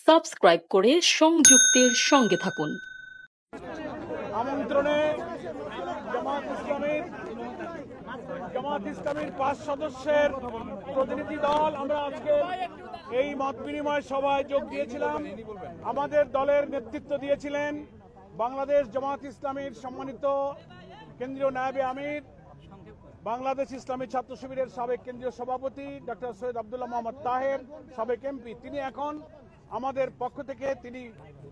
Subscribe করে সংযুক্তের সঙ্গে থাকুন। আমন্ত্রণে জামাত ইসলামীর 5 সদস্যের প্রতিনিধি দল আমরা আজকে এই মত বিনিময় সভায় যোগ দিয়েছিলাম। আমাদের দলের নেতৃত্ব দিয়েছিলেন বাংলাদেশ জামাত ইসলামীর সম্মানিত কেন্দ্রীয় নায়েবে আমির, বাংলাদেশ ইসলামী ছাত্র শিবিরের সাবেক কেন্দ্রীয় সভাপতি ডক্টর সৈয়দ আব্দুল্লাহ মোহাম্মদ তাহের, সাবেক এমপি। তিনি এখন আমাদের পক্ষ থেকে তিনি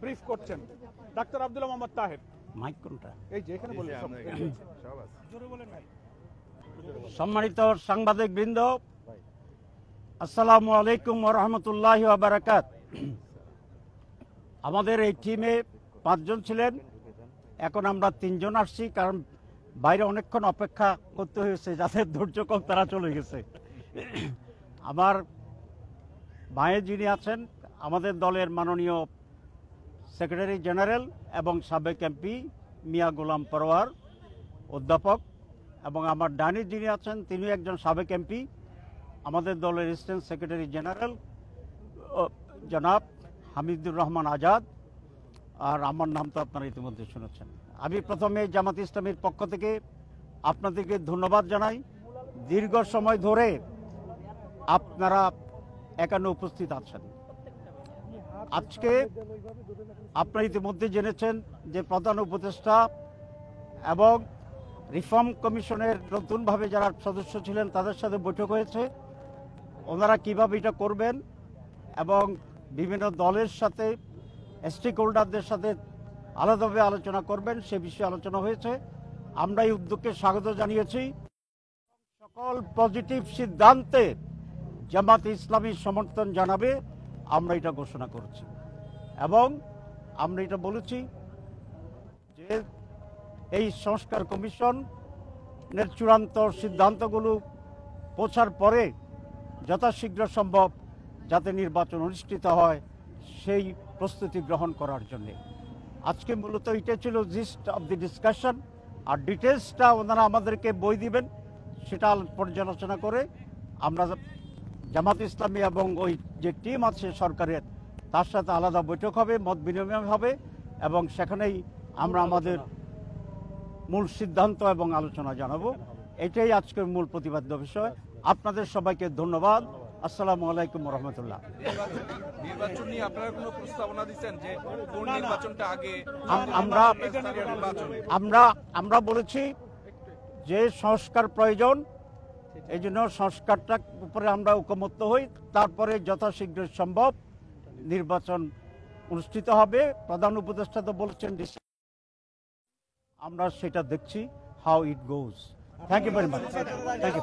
ব্রিফ করছেন। ডাক্তার আব্দুল্লাহ মোহাম্মদ তাহের, মাইক কোনটা? এই যে এখানে বলুন। সম্মানিত সাংবাদিক বৃন্দ, আসসালামু আলাইকুম ওয়া রাহমাতুল্লাহি ওয়া বারাকাতুহু। আমাদের এই টিমে 5 জন ছিলেন, এখন আমরা 3 জন আসছি, কারণ বাইরে অনেকক্ষণ অপেক্ষা করতে হয়েছে, যাদের ধৈর্য কম তারা চলে গেছে। আমার ভাইয়ে যিনি আছেন আমাদের দলের মাননীয় সেক্রেটারি জেনারেল এবং সাবেক এমপি মিয়া গোলাম পরোয়ার অধ্যাপক, এবং আমার ডানি যিনি আছেন তিনি একজন সাবেক এমপি, আমাদের দলের অ্যাসিস্ট্যান্ট সেক্রেটারি জেনারেল জনাব হামিদুর রহমান আজাদ, আর আমার নাম তো আপনারা ইতিমধ্যে শুনেছেন। আমি প্রথমে জামাত ইসলামীর পক্ষ থেকে আপনাদেরকে ধন্যবাদ জানাই। দীর্ঘ সময় ধরে আপনারা এখানে উপস্থিত আছেন। আজকে আপনারা ইতিমধ্যে জেনেছেন যে প্রধান উপদেষ্টা এবং রিফর্ম কমিশনের নতুনভাবে যারা সদস্য ছিলেন তাদের সাথে বৈঠক হয়েছে। ওনারা কিভাবে এটা করবেন এবং বিভিন্ন দলের সাথে স্টেক হোল্ডারদের সাথে আলাদাভাবে আলোচনা করবেন সে বিষয়ে আলোচনা হয়েছে। আমরা এই উদ্যোগকে স্বাগত জানিয়েছি। সকল পজিটিভ সিদ্ধান্তে জামাত ইসলামী সমর্থন জানাবে, আমরা এটা ঘোষণা করেছি এবং আমরা এটা বলেছি যে এই সংস্কার কমিশনের চূড়ান্ত সিদ্ধান্তগুলো পৌঁছার পরে যথাশীঘ্র সম্ভব যাতে নির্বাচন অনুষ্ঠিত হয় সেই প্রস্তুতি গ্রহণ করার জন্যে আজকে মূলত এটা ছিল জিস্ট অফ দি ডিসকাশন। আর ডিটেলসটা ওনারা আমাদেরকে বই দিবেন, সেটা পর্যালোচনা করে আমরা জামাত ইসলামী এবং ওই যে টিম আছে সরকারের তার সাথে আলাদা বৈঠক হবে, মত বিনিময় হবে এবং সেখানেই আমরা আমাদের মূল সিদ্ধান্ত এবং আলোচনা জানাবো। এটাই আজকের মূল প্রতিপাদ্য বিষয়। আপনাদের সবাইকে ধন্যবাদ। আসসালামু আলাইকুম ওয়া রাহমাতুল্লাহ। নির্বাচন নিয়ে আপনারা কোনো প্রস্তাবনা দিবেন যে কোন নির্বাচনটা আগে? আমরা বলেছি যে সংস্কার প্রয়োজন, এই জন্য সংস্কারটার উপরে আমরা ঐকমত্য হই, তারপরে যথাশীঘ্র সম্ভব নির্বাচন অনুষ্ঠিত হবে। প্রধান উপদেষ্টা তো বলছেন আমরা সেটা দেখছি how it goes. Thank you very much. Thank you.